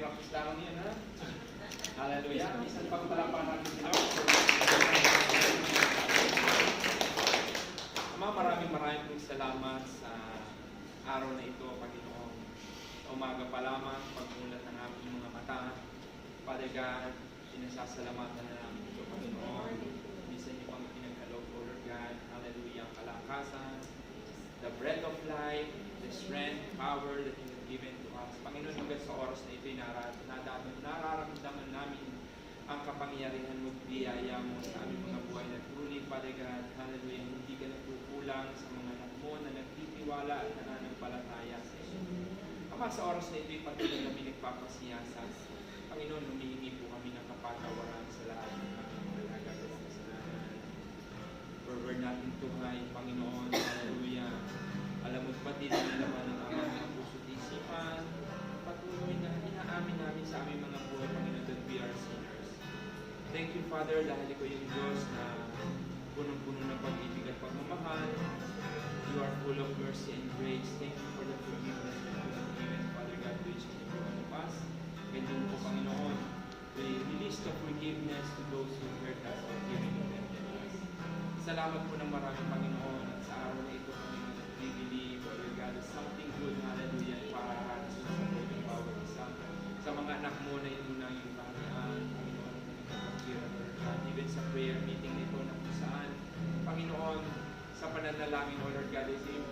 practice lang yun, ha? Hallelujah. Isang pagpalapan natin sila. Ama, maraming pong salamat sa araw na ito, Panginoon. Sa umaga pa lamang, pagmulat ng aming mga mata, Father God, pinasasalamatan na namin ito, Panginoon. Minsan niyo pang pinagkalog, Lord God. Hallelujah. Ang kalakasan, the breath of life, the strength, power that you have given to us. Panginoon, hanggang sa oras na ito'y nararamdaman namin ang kapangyarihan mo, biyaya mo sa aming mga buhay na truly, Father God, hallelujah, hindi ka nagkukulang sa mga anak mo na nagtitiwala at nananampalataya sa iyo. Ama, sa oras na ito'y patuloy kami nagpapasiyasat. Panginoon, humihingi po kami ng kapatawaran sa lahat ng aming mga nagagawa sa kasalanan. Forward natin tuhay, Panginoon, hallelujah. Alam mo pati na naman ang aming mga puso't isipan, patuloy na inaamin namin sa aming mga buhay, Panginoon, that we are sinners. Thank you, Father, dahil ikaw yung Diyos na punong-puno ng pag-ibig at pagmamahal. You are full of mercy and grace. Thank you for the forgiveness that you have given, Father God, to each and every one of us. Ganyan po, Panginoon, we release the forgiveness to those who hurt us or giving them to us. Salamat po ng maraming, Panginoon, at sa araw na ito, Panginoon, that we believe, Father God, is something good, hallelujah, para sa support ng bawat isa. Sa mga anak mo na inunang yung kaharian, Panginoon, even sa prayer meeting nito na kung saan, Panginoon, sa pananalangin, O Lord God, is yung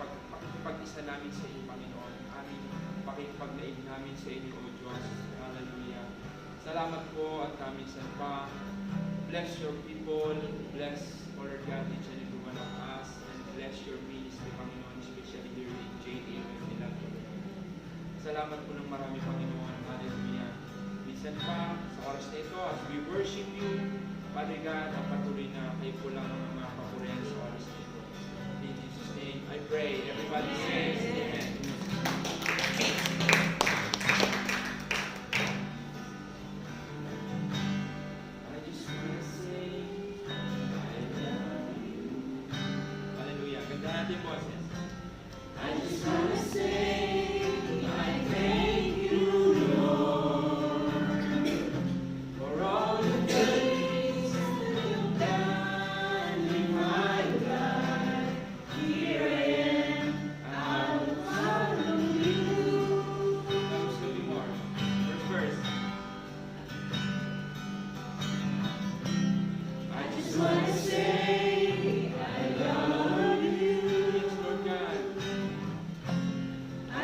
pag-isa namin sa iyo, Panginoon, aming pakipagnaig namin sa inyo, O Diyos, hallelujah. Salamat po at kami sa pa. Bless your people, bless, O Lord God, each and every one of us, and bless your ministry, Panginoon, especially here in JD and nila. Salamat po ng marami, Panginoon, hallelujah. Minsan pa, sa oras na ito, as we worship you, Father God, ang patuloy na kayo po lang ang mga kapurihan sa oras na ito. In Jesus' name, I pray. Everybody says, Amen. I just want to say, I love you. Hallelujah. Ganda natin, boses. I just want to say, I thank you, Lord, for all the things you've done in my life. Here I am, I will follow you. Comes to be more. First verse. I just want to say, I love you. Yes, Lord God. I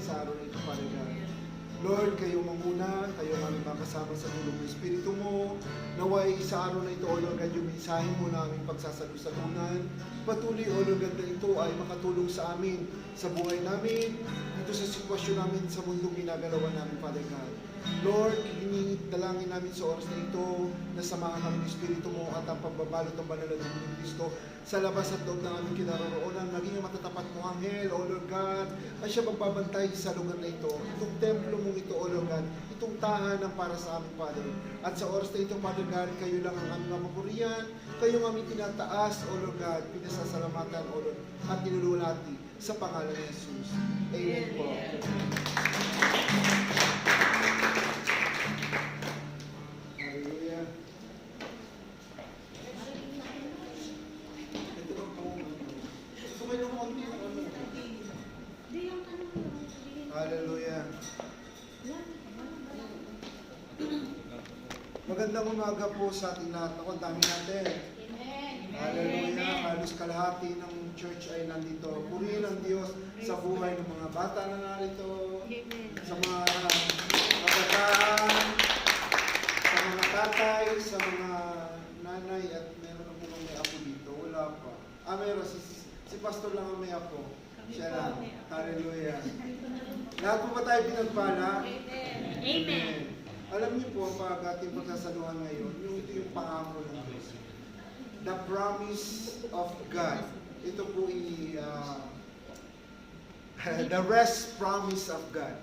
sa araw na ito, Father God. Lord, kayo manguna, kayo aming makasama sa tulong ng Espiritu mo. Naway sa araw na ito, O Lord God, yung mensahe mo na aming pagsasalusalunan. Patuloy, O Lord God, na ito ay makatulong sa amin, sa buhay namin, dito sa sitwasyon namin, sa mundong ginagalawan namin, Father God. Lord, dalangin namin sa oras na ito na samahan kami ng Espiritu mo at ang pagbabalot ng banal na dugo ng Kristo sa labas at loob ng aming kinaroroonan. Maging ang matatapat mong anghel, O Lord God, at siya magbabantay sa lugar na ito. Itong templo mong ito, O Lord God, itong tahanan para sa aming Father. At sa oras na ito, Father God, kayo lang ang aming mamapurihan, kayo ang aming tinataas, O Lord God, pinasasalamatan, O Lord, at nilululati sa pangalan ni Jesus. Amen po. Hallelujah. Ito lang po. Gusto kayo ng konti yung ano. Hallelujah. Magandang umaga po sa ating lahat. Ako, ang dami natin. Hallelujah. Halos kalahati ng church ay nandito. Purihin ang Diyos sa buhay ng mga bata na narito, sa mga kabataan, sa mga tatay, sa mga nanay, at meron na po may apo dito. Wala pa. Meron. Si pastor lang ang may apo. Siya lang. Hallelujah. Lahat po ba tayo pinagpala? Amen. Alam niyo po, pag ating pagsasaluhan ngayon, ito yung pangako ng Diyos. The promise of God. Ito po the rest promise of God.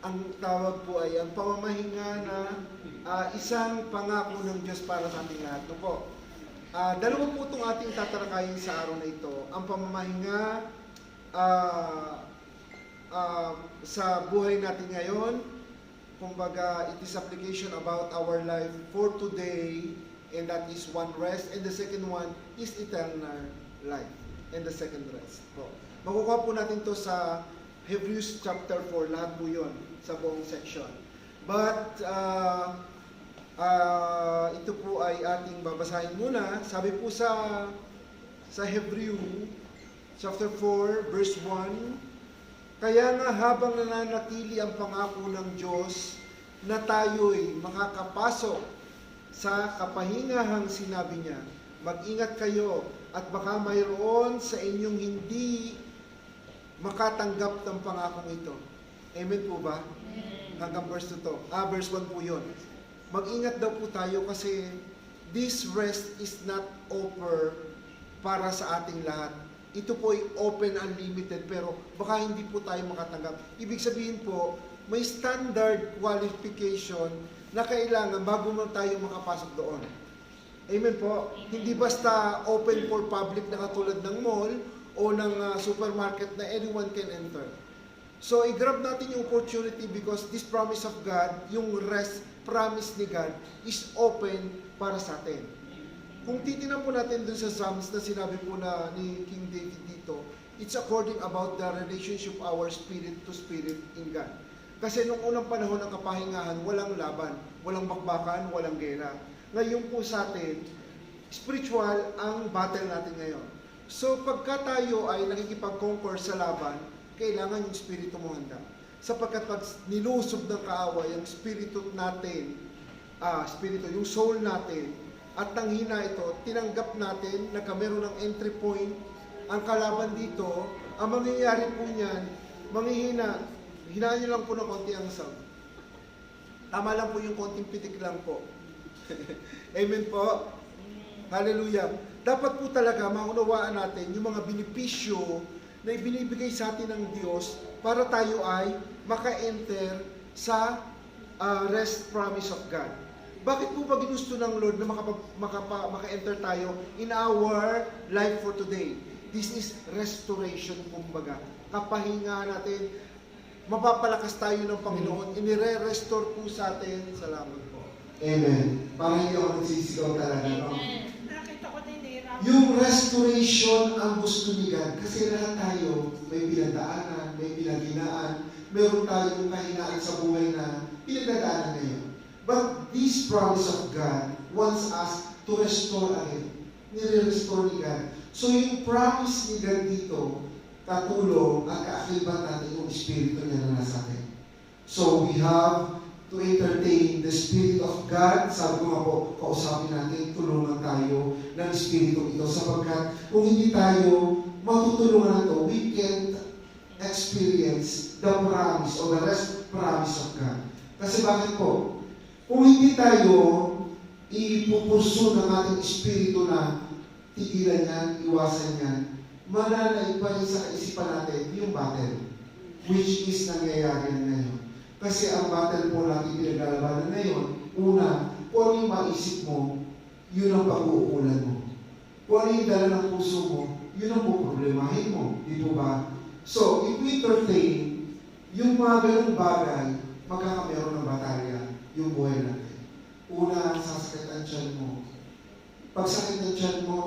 Ang tawag po ay ang pamamahinga na isang pangako ng Diyos para sa ating lahat. Ito po. Dalawa po itong ating tatalakayin sa araw na ito. Ang pamamahinga sa buhay natin ngayon. Kumbaga, it is application about our life for today, and that is one rest. And the second one is eternal life. And the second rest. Po. Makukuha po natin to sa Hebrews chapter 4. Lahat po yun sa buong section. But, ito po ay ating babasahin muna. Sabi po sa Hebrews chapter 4, verse 1, kaya nga habang nananatili ang pangako ng Diyos na tayo'y makakapasok sa kapahingahang sinabi niya, mag-ingat kayo at baka mayroon sa inyong hindi makatanggap ng pangakong ito. Amen po ba? Hanggang verse 2 to. Verse 1 po yun. Mag-ingat daw po tayo kasi this rest is not offer para sa ating lahat. Ito po ay open, unlimited, pero baka hindi po tayo makatanggap. Ibig sabihin po, may standard qualification na kailangan bago man tayo makapasok doon. Amen po? Amen. Hindi basta open for public na katulad ng mall o ng supermarket na anyone can enter. So, i-grab natin yung opportunity because this promise of God, yung rest promise ni God, is open para sa atin. Kung titingnan po natin dun sa Psalms na sinabi po na ni King David dito, it's according about the relationship of our spirit to spirit in God. Kasi nung unang panahon ng kapahingahan, walang laban, walang bakbakan, walang gera. Ngayon po sa atin, spiritual ang battle natin ngayon. So pagka tayo ay nakikipag-conquer sa laban, kailangan yung spirito mo handa. Sapagkat pag nilusob ng kaaway, ang spirito natin, yung soul natin, at tanghina ito, tinanggap natin na meron ng entry point. Ang kalaban dito, ang mangyayari po niyan, hinaan nyo lang po ng konti ang sound. Tama lang po yung konting pitik lang po. Amen po. Hallelujah. Dapat po talaga maunawaan natin yung mga benepisyo na ibinibigay sa atin ng Diyos para tayo ay maka-enter sa rest promise of God. Bakit po ba ginusto ng Lord na maka-enter tayo in our life for today? This is restoration, kumbaga. Kapahinga natin, mapapalakas tayo ng Panginoon, inire-restore po sa atin. Salamat po. Amen. Parang hindi ako nagsisigaw talaga, no? Yung restoration ang gusto ni God. Kasi lahat tayo may pinagdaanan, may pinaghinaan, meron tayong kahinaan sa buhay na pinagdadaanan ngayon. But this promise of God wants us to restore again. Nire-restore ni God. So yung promise ni God dito, katulong at kaakibat natin yung Espiritu niya na nasa atin. So we have to entertain the Spirit of God. Sabi ko nga po, kausapin natin, tulungan tayo ng Espiritu ito sapagkat kung hindi tayo matutulungan ito, we can't experience the promise or the rest promise of God. Kasi bakit po? Kung hindi tayo ipupurso ng ating Espiritu na tigilan yan, iwasan yan, mananaig pa rin sa kaisipan natin yung battle, which is nangyayari ngayon. Kasi ang battle po natin pinaglalabanan ngayon, una, kung ano yung maisip mo, yun ang pag-uulan mo. Kung ano yung dala ng puso mo, yun ang problemahin mo. Di po ba? So, if we entertain yung mga ganung bagay, magkakameron ng batalya yung buhay natin. Una, sasakit ang tiyan mo. Pag sakit ng tiyan mo,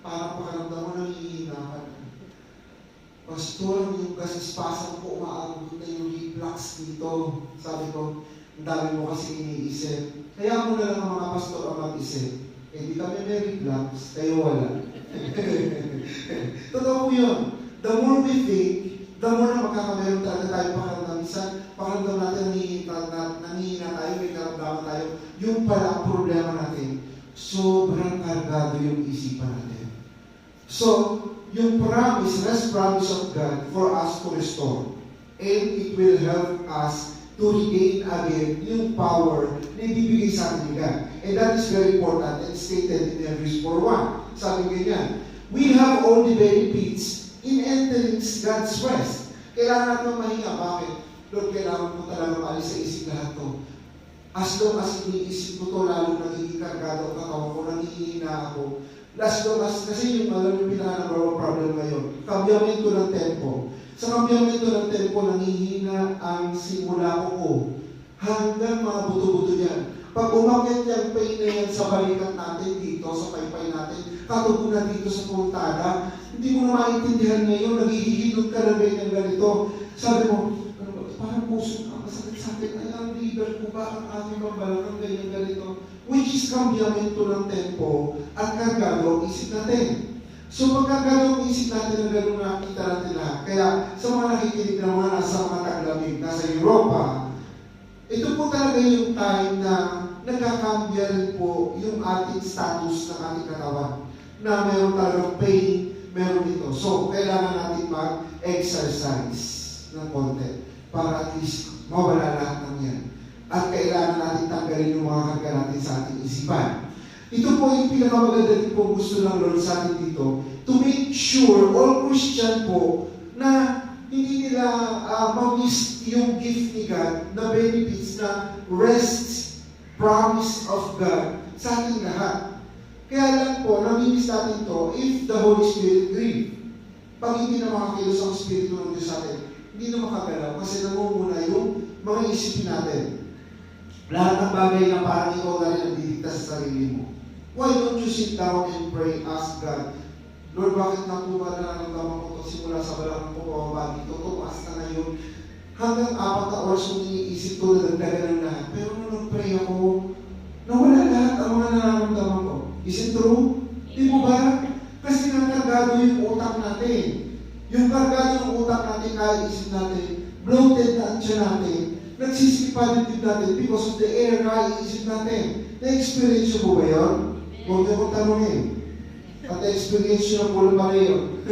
parang pakaramdam mo nangihinapan. Pastor, yung gasispasang ko umaabot na yung reflux dito. Sabi ko, ang dami mo kasi iniisip. Kaya mo na lang ang mga pastor ang mag-isip. Eh, di kami may reflux, kayo wala. Totoo po yun. The more we think, the more na magkakameron talaga tayo pakaramdam. Minsan, pakaramdam natin nangihina tayo, may karamdaman tayo. Yung pala ang problema natin, sobrang kargado yung isipan natin. So, yung promise, rest promise of God for us to restore. And it will help us to regain again yung power na ibibigay sa atin ni God. And that is very important and stated in Hebrews 4:1. Sabi ganyan, we have all the benefits in entering God's rest. Kailangan natin mahinga. Bakit? Lord, kailangan mo talaga maalis sa isip lahat to. As long as iniisip ko to, lalo nagiging kargado ang katawan ko, nangihina ako. As long as, kasi yung alam yung pinaka-number problem ngayon, kambiamento ng tempo. Sa kambiamento ng tempo, nangihina ang simula ko hanggang mga buto-buto yan. Pag umakyat yung pain na yan sa balikat natin dito, sa paypay natin, katubo na dito sa puntada, hindi mo na maintindihan ngayon, naghihilot ka na ganyan ganito. Sabi mo, ano ba, parang puso ka, masakit-sakit, ay ang liver ko ba, ang aking mabalakang ganyan ganito. Which is kambiamento ng tempo at kargado ang isip natin. So pagkargado ang isip natin na gano'n nakita natin lahat. Kaya sa mga nakikinig na mga nasa mga taglamig, nasa Europa, ito po talaga yung time na nagkakambya rin po yung ating status ng ating katawan. Na meron talagang pain, meron dito. So kailangan natin mag-exercise ng konti para at least mawala lahat ng yan. At kailangan natin tanggalin yung mga karga natin sa ating isipan. Ito po yung pinakamaganda din po gusto ng Lord sa atin dito, to make sure all Christian po na hindi nila ma-miss yung gift ni God na benefits na rest, promise of God sa ating lahat. Kaya lang po, nami-miss natin to if the Holy Spirit grieve. Pag hindi na makakilos ang Espiritu ng Diyos sa atin, hindi na makagalaw kasi namumuna yung mga isipin natin. Lahat ng bagay na parang ikaw na rin ang didikta sa sarili mo. Why don't you sit down and pray, ask God, Lord, bakit na po ba nararamdaman ko ito simula sa balakang ko pababa dito, tumaas na ngayon, hanggang 4 na oras kong iniisip ko na dagdagan ng lahat. Pero nung nag-pray ako, nawala lahat ang mga nararamdaman ko. Is it true? Di mo ba? Kasi nakargado yung utak natin. Yung kargado ng utak natin, kaya isip natin, bloated na ang tiyan natin, nagsisipa din natin because of the air na iisip natin. Na-experience mo ba yun? Huwag niyo kong tanongin. At na-experience nyo po ba yun?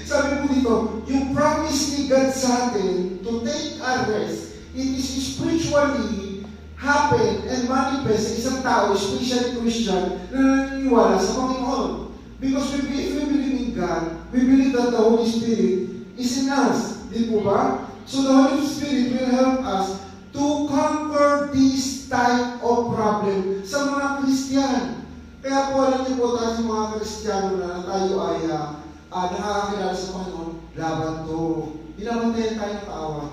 Sabi po dito, yung promise ni God sa atin to take our rest, it is spiritually happen and manifest sa isang tao, especially Christian, na naniniwala sa Panginoon. Because if we believe in God, we believe that the Holy Spirit is in us. Di po ba? So the Holy Spirit will help us to conquer this type of problem sa mga Kristiyan. Kaya po alam niyo po tayo sa mga Kristiyano na tayo ay nakakakilala sa Panginoon, laban to. Binabantayan tayo ng kaaway.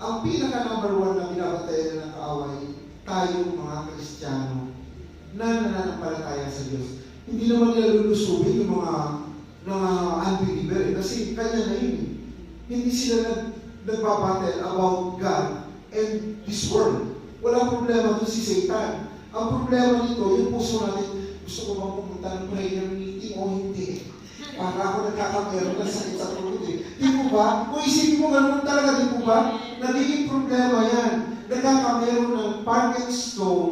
Ang pinaka-number 1 na binabantayan ng kaaway, tayo mga Kristiyano na nananampalataya sa Diyos. Hindi naman nila lulusubin yung mga unbeliever kasi kanya na yun. Hindi sila nagbabattle about God and this world. Walang problema doon si Satan. Ang problema nito, yung puso natin, gusto ko bang pumunta ng prayer meeting o hindi? Para ako nagkakameron ng sakit sa tulog eh. Di po ba? Kung isipin mo ganun talaga, di po ba? Nagiging problema yan. Nagkakameron ng Parkinson,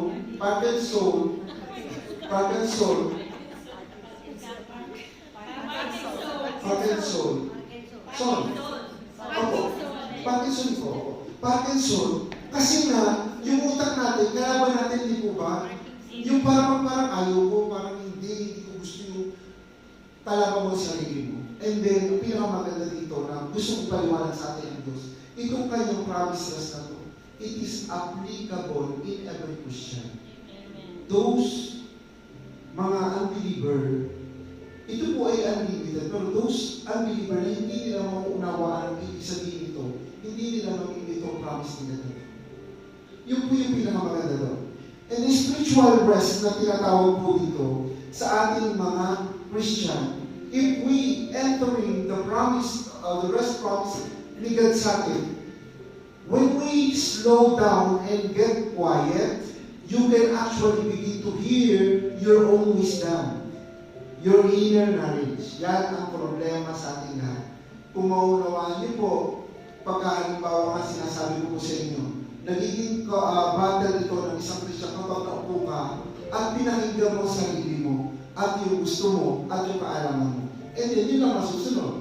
kasi nga, yung utak natin, kalaban natin, di po ba? Yung parang ayaw ko, parang hindi ko gusto yung talaban mo sa sarili mo. And then, yung pinakamaganda dito na gusto kong paliwanag sa atin ang Diyos, itong kanyang promise rest na to, it is applicable in every Christian. Those mga unbeliever, ito po ay unlimited, pero those unbeliever na hindi nila mauunawaan ang ibig sabihin ito, hindi nila mamimit itong promise nila dito. Yun po yung pinakamaganda doon. And the spiritual rest na tinatawag po dito sa ating mga Christian, if we entering the promise, the rest promise ni God sa atin, when we slow down and get quiet, you can actually begin to hear your own wisdom, your inner knowledge. Yan ang problema sa ating lahat. Kung maunawaan niyo po, pagkahalimbawa nga sinasabi ko po sa inyo, nagiging battle ito ng isang Christian kapag naupo ka at pinakinggan mo sa sarili mo at yung gusto mo at yung kaalaman mo. And then yun ang masusunod.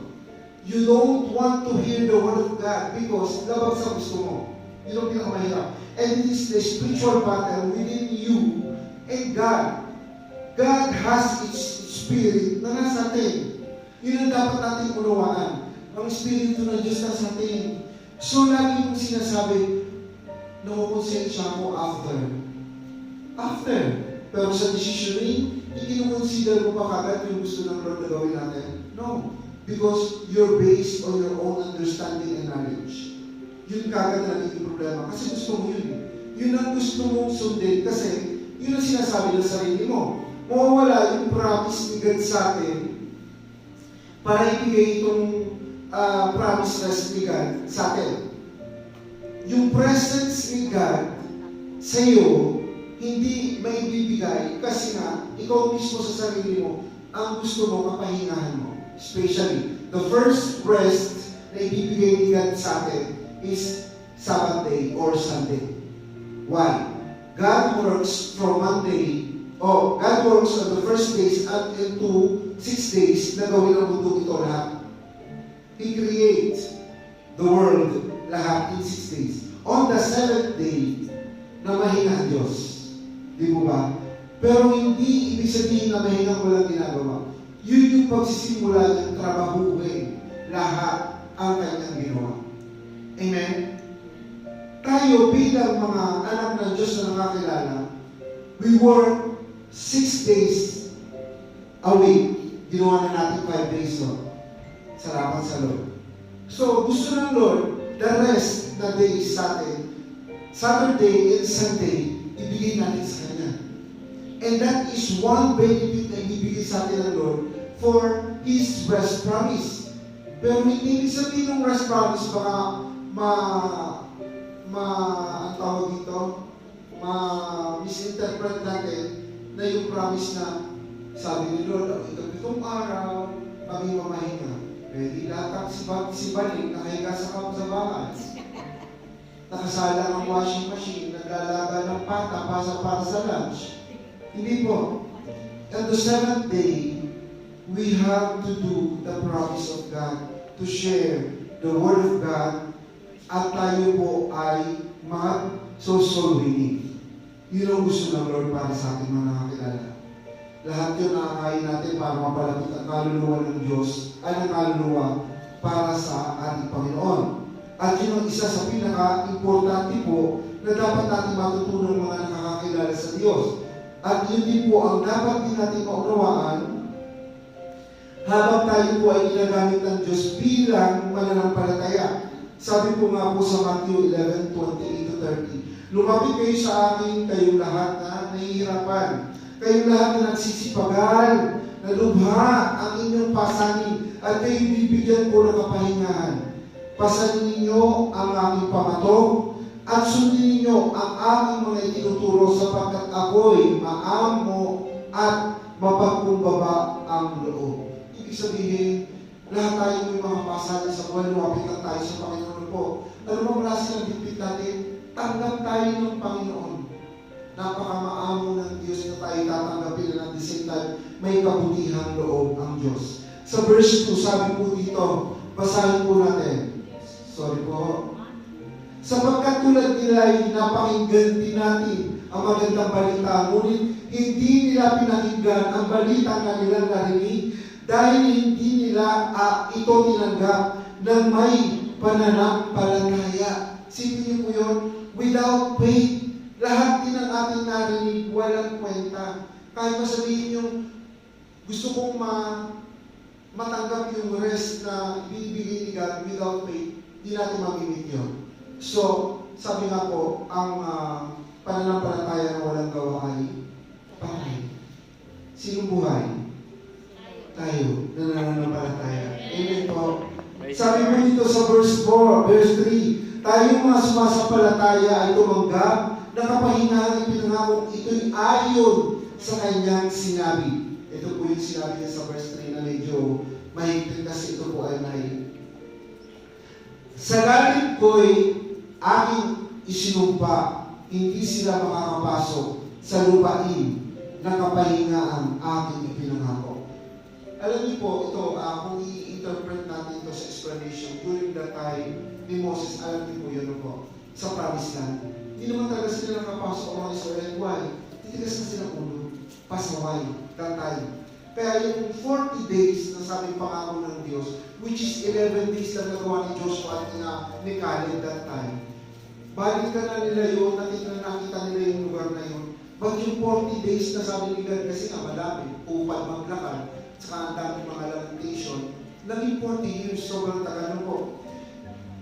You don't want to hear the word of God because labag sa gusto mo. Yun ang pinakamahirap. And it is the spiritual battle within you and God. God has its spirit na nasa atin. Yun ang dapat natin unawaan. Ang spirito ng Diyos nasa atin. So lagi mong sinasabi, nakukonsensya ako after. Pero sa decisioning, i-consider mo pa kagad yung gusto ng Lord na gawin natin? No. Because you're based on your own understanding and knowledge. Yun kagad na nagiging problema. Kasi gusto mo yun. Yun ang gusto mong sundin. Kasi yun ang sinasabi ng sarili mo. Mawawala yung promise ni God sa atin para ibigay itong promise rest ni God sa atin. Yung presence ni God sa iyo, hindi maibibigay kasi nga, ikaw mismo sa sarili mo, ang gusto mo, kapahingahan mo. Especially, the first rest na ibibigay ni God sa atin is Sabbath day or Sunday. Why? God works from Monday, God works on the first days up into 6 days na gawin ang mundo ito lahat. He creates the world lahat in 6 days. On the 7th day, na mahinga ang Diyos. Di mo ba? Pero hindi ibig sabihin na mahinga mo lang ginagawa. Yun yung pagsisimula ng trabahuhin lahat ang kanyang ginawa. Amen? Tayo bilang mga anak ng Diyos na nakakilala, we work 6 days a week. Ginawa na natin 5 days no? Salamat sa Lord. So, gusto ng Lord, the rest na days sa atin, Saturday and Sunday, ibigay natin sa Kanya. And that is one benefit na ibibigay sa atin ng Lord for His rest promise. Pero hindi ibig sabihin ng rest promise, baka ang tawag dito, misinterpret natin na yung promise na sabi ni Lord, ang ikapitong araw, kami mamahinga. Pwede lahat si Balik, nakahiga sa bahay. Nakasalang ang washing machine, naglalaga ng pata, para sa lunch. Hindi po. On the 7th day, we have to do the promise of God, to share the Word of God, at tayo po ay mag-soul winning. Yun ang gusto ng Lord para sa ating mga nakakilala. Lahat yun nakakain natin para mapalapit ang kaluluwa ng Diyos ay ang kaluluwa para sa ating Panginoon. At yun ang isa sa pinaka-importante po na dapat natin matutunan mga nakakakilala sa Diyos. At yun din po ang dapat din natin maunawaan habang tayo po ay ginagamit ng Diyos bilang mananampalataya. Sabi po nga po sa Matthew 11:28-30, lumapit kayo sa akin, kayong lahat na nahihirapan. Kayong lahat na nagsisipagal, na lubha ang inyong pasanin, at kayo bibigyan ko ng kapahingahan. Pasanin ninyo ang aking pamato, at sundin ninyo ang aking mga itinuturo sapagkat ako'y maamo at mapagkumbaba ang loob. Ibig Ibig sabihin, lahat tayo may mga pasada sa buhay, lumapit lang tayo sa Panginoon po. Ano bang klase ng bitbit natin? Tanggap tayo ng Panginoon. Napakamaamo ng Diyos na tayo tatanggapin na at the same time, may kabutihang loob ang Diyos. Sa verse 2, sabi po dito, basahin po natin. Sorry po. Sapagkat tulad nila ay napakinggan din natin ang magandang balita, ngunit hindi nila pinakinggan ang balita na nilang narinig dahil hindi nila ito tinanggap ng may pananampalataya. Sipin niyo po yun, without faith, lahat din ng ating narinig, walang kwenta. Kahit masabihin yung gusto kong matanggap yung rest na ibibigay ni God without faith, di natin mamimit yun. So, sabi nga po, ang pananampalataya na walang gawa ay patay. Sinong buhay? Tayo na nananampalataya. Amen po. Sabi mo dito sa verse 4, verse 3, tayong mga sumasampalataya ay tumanggap na kapahingahan ipinangakong ito'y ayon sa kanyang sinabi. Ito po yung sinabi niya sa verse 3 na medyo mahigpit kasi ito po ay may sa galit ko'y aking isinumpa, hindi sila makakapasok sa lupain na kapahingaan aking ipinangako. Alam niyo po, ito, kung i-interpret natin ito sa explanation, during the time ni Moses, alam niyo po yun po, sa promised land. Hindi naman talaga sila nakapasok ang mga Israel. Why? Titigas na sila ulo. Pasaway. Tatay. Kaya yung 40 days na sabi pangako ng Diyos, which is 11 days na nagawa ni Joshua at ni Caleb that time, balik ka na nila yun, nakita nila yung lugar na yun. But yung 40 days na sabi ni God, kasi nga malapit, upad maglakad, saka ang daming mga lamentation, naging 40 years, sobrang tagal na po.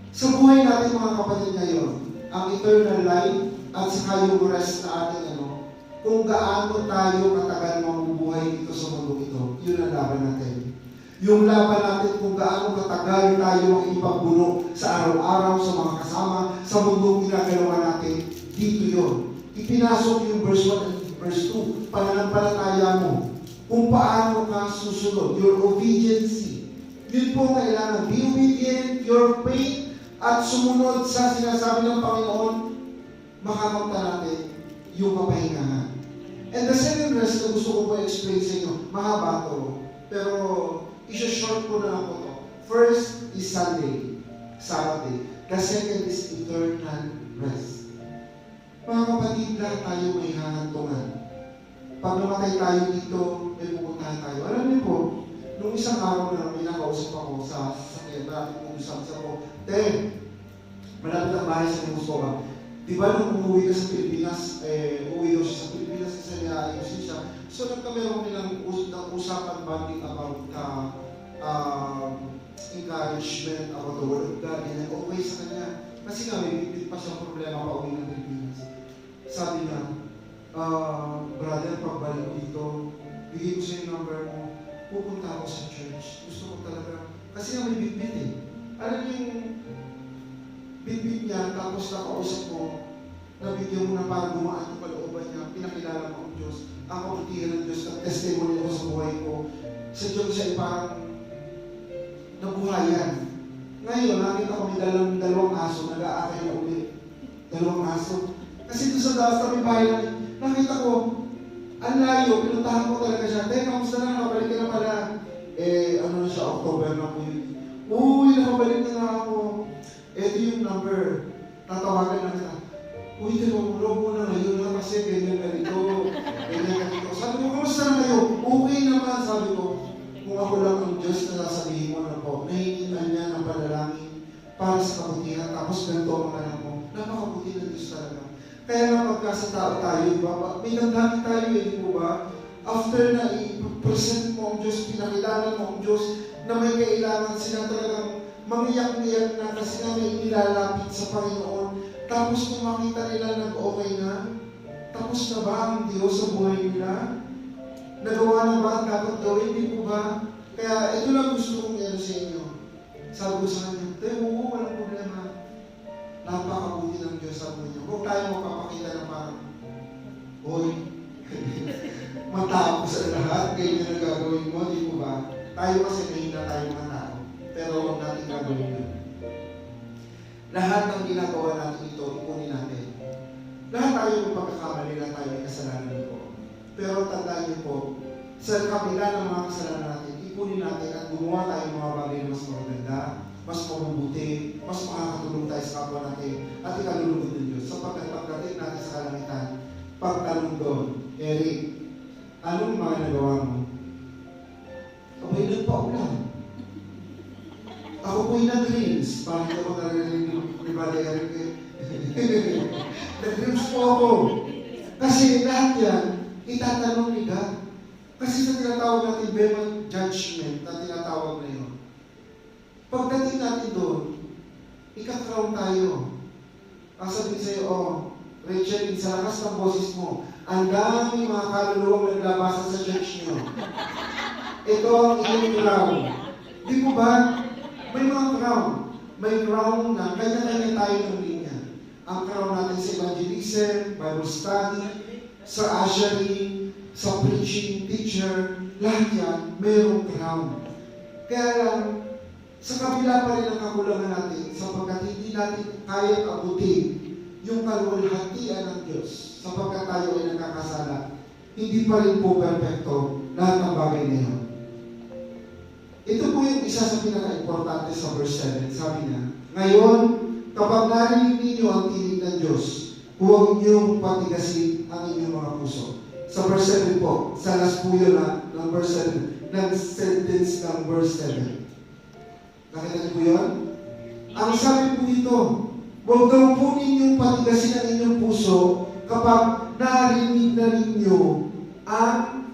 Sa buhay natin mga kapatid ngayon, ang eternal life at saka yung rest na ating kung gaano tayo katagal mamubuhay dito sa mundo ito, yun ang laban natin. Yung laban natin kung gaano katagal tayo makipagbuno sa araw-araw, sa mga kasama, sa mundong ginagalawa natin, dito yun. Ipinasok yung verse 1 and verse 2, pananampalataya mo, kung paano ka susunod, your obedience. Yun po kailangan, be obedient, your faith, at sumunod sa sinasabi ng Panginoon, makakamta natin yung kapahingahan. And the second rest na gusto ko po explain sa inyo, mahaba to, pero isa-short ko na lang po to. First is Sunday, Saturday. The second is eternal rest. Mga kapatid, lahat tayo may hahantungan. Pag namatay tayo dito, may pupuntahan tayo. Alam niyo po, nung isang araw na may nakausap ako sa sasakyan, natin kung usap sa ko, malapit ang bahay sa Muscoba. Di ba nung umuwi ka sa Pilipinas, uwi daw siya sa Pilipinas kasi nag-ayusin siya. So nagkameron nilang usapan bonding about encouragement about the word of God. And okay sa kanya. Kasi nga may bibig pa siyang problema pa uwi ng Pilipinas. Sabi niya, brother, pagbalik dito, bigay ko sa yung number mo, pupunta ako sa church. Gusto ko talaga. Kasi nga may bibig eh. Alam niyo yung bibig niya, tapos nakausap mo, nabigyan mo na para gumaan yung kalooban niya, pinakilala mo ang Diyos, ang kabutihan ng Diyos, ang testimony ko sa buhay ko. Sa Diyos siya ay parang nabuhayan. Ngayon, nakita ko may dalawang aso, nag-aakay na ulit. Dalawang aso. Kasi doon sa daas kami bahay, nakita ko, ang layo, pinuntahan ko talaga siya. Kamusta na, nakabalik ka na pala. Ano na siya, October na po yun. Uy, nakabalik na ako. Ito yung number, tatawagan na kita. Uy, tinulog mo na ngayon na kasi ganyan-ganito. Sabi ko, kamusta na kayo? Okay naman, sabi ko. Kung ako lang ang Diyos na sasabihin mo na po, nahihingan niya ng panalangin para sa kabutihan. Tapos ganito ang mga anak mo. Napakabuti ng Diyos talaga. Kaya nga pagka sa tao tayo, may nagdami tayo, hindi po ba? After na i-present mo ang Diyos, pinakilala mo ang Diyos, na may kailangan sila talagang mamiyak-miyak na kasi nga may nilalapit sa Panginoon. Tapos kung makita nila nag-okay na, tapos na ba ang Diyos sa buhay nila? Nagawa na ba ang dapat gawin? Hindi po ba? Kaya ito lang gusto kong i-ano sa inyo. Sabi ko sa kanya, oo, walang problema. Napakabuti ng Diyos sa buhay niyo. Huwag tayo magpapakita na parang, hoy, matapos sa lahat, kayo na nagagawin mo, di po ba? Tayo kasi mahina tayo mga tao. Pero huwag natin gagawin yun. Lahat ng ginagawa natin ito, ipunin natin. Lahat tayo may pagkakamali, lahat tayo may kasalanan po. Pero tandaan niyo po, sa kabila ng mga kasalanan natin, ipunin natin at gumawa tayo ng mga bagay na mas maganda, mas mabubuti, mas makakatulong tayo sa kapwa natin, at ikalulugod ng Diyos. Sapagkat pagdating natin sa kalangitan, pagtanong doon, Eric, anong mga nagawa mo? Abay, nagpaulan. Ako po'y nag-rinse. Parang ako narinig ni Brother Eric. Nag-rinse po ako. Kasi lahat yan, itatanong ni God. Kasi sa tinatawag natin Bema judgment na tinatawag na yun. Pagdating natin doon, ika-crown tayo. Ang sabihin sa'yo, Rachel, sa lakas ng boses mo, ang dami mga kaluluwang naglabasan sa church niyo. Ito ang iyong crown. Di mo ba? May mga crown. May crown na kanya-kanya tayo ng linya. Ang crown natin sa evangelism, Bible study, sa ushering, sa preaching, teacher, lahat yan, mayroong crown. Kaya lang, sa kabila pa rin ang kakulangan natin, sapagkat hindi natin kaya abutin yung kaluwalhatian ng Diyos, sapagkat tayo ay nagkakasala, hindi pa rin po perfecto lahat ng bagay na yun. Ito po yung isa sa pinaka-importante sa verse 7. Sabi niya, ngayon, kapag narinig ninyo ang tinig ng Diyos, huwag niyong patigasin ang inyong mga puso. Sa verse 7 po, sa last po yun ng verse 7, ng sentence ng verse 7. Nakita niyo po yun? Ang sabi po dito, huwag daw po ninyong patigasin ang inyong puso kapag narinig na ninyo ang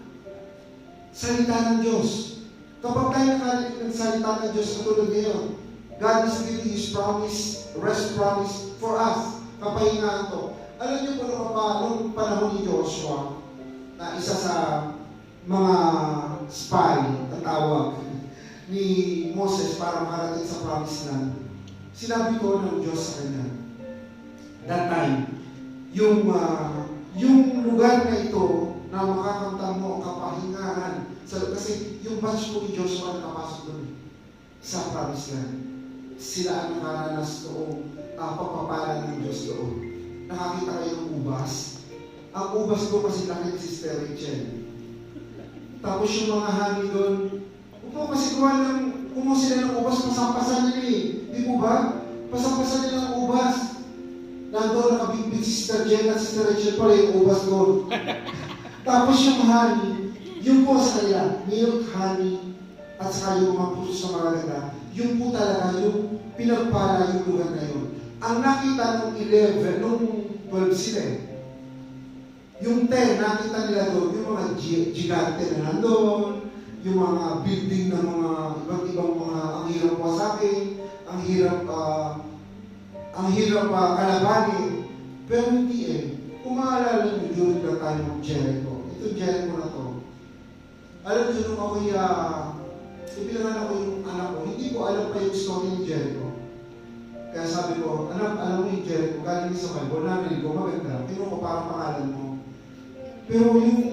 salita ng Diyos. Kapag tayo nakarinig ng salita ng Diyos katulad ngayon, God is giving His promise, rest promise for us. Kapahingaan to. Alam niyo po nung panahon ni Joshua, na isa sa mga spy, ang tawag, ni Moses para makarating sa promised land, sinabi ko ng Diyos sa kanya, that time, yung lugar na ito na makakamtan mo ang kapahingahan. Kasi yung batch po ni Joshua nakapasok doon sa promised land. Sila ang nakaranas noong pagpapala ng Diyos doon. Nakakita kayo ng ubas. Ang ubas doon kasi laki ni Sister Rachel. Tapos yung mga hani doon, kasi kumuha sila ng ubas, pasampasan nila eh. Di po ba? Pasampasan nila ng ubas. Nandoon nakabigbig si Sister Jen at Sister Rachel pala yung ubas doon. Tapos yung honey, yung po sa kanila, milk, honey, at saka yung mga puso sa mga ganda, yung po talaga, yung pinagpala yung lugar na yun. Ang nakita nung 11, nung 12 sila eh. Yung 10, nakita nila doon, yung mga gigante na nandoon, yung mga building ng mga iba't ibang mga, ang hirap wasakin, ang hirap kalabanin. Pero hindi eh. Kung maalala nyo, during the time of Jericho, ito Jericho na to. Alam nyo, nung ako'y, ipinanganak ko yung anak ko, hindi ko alam pa yung story ng Jericho. Kaya sabi ko, anak, alam mo yung Jericho, galing sa Bible, narinig ko, maganda. Tingnan ko parang pangalan mo. Pero yung,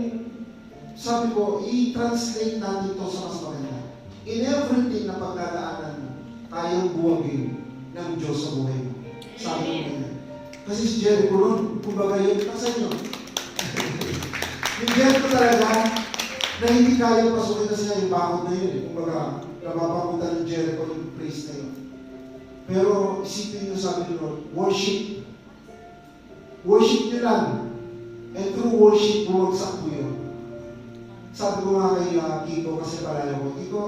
sabi ko, i-translate natin ito sa mas maganda. In everything na pagdadaanan mo, tayong buwagin ng Diyos sa buhay mo. Sabi ko ganyan. Kasi si Jericho nun, kumbaga yun, kasan yun? Yung Jericho talaga, na hindi kaya pasukin kasi nga yung bakod na yun. Kumbaga, napapakunta ng Jericho yung praise na yun. Pero isipin nyo, sabi nyo, worship. Worship nyo lang. And through worship, bumagsak po yun. Sabi ko nga kay Kiko, kasi palayo ko, Kiko,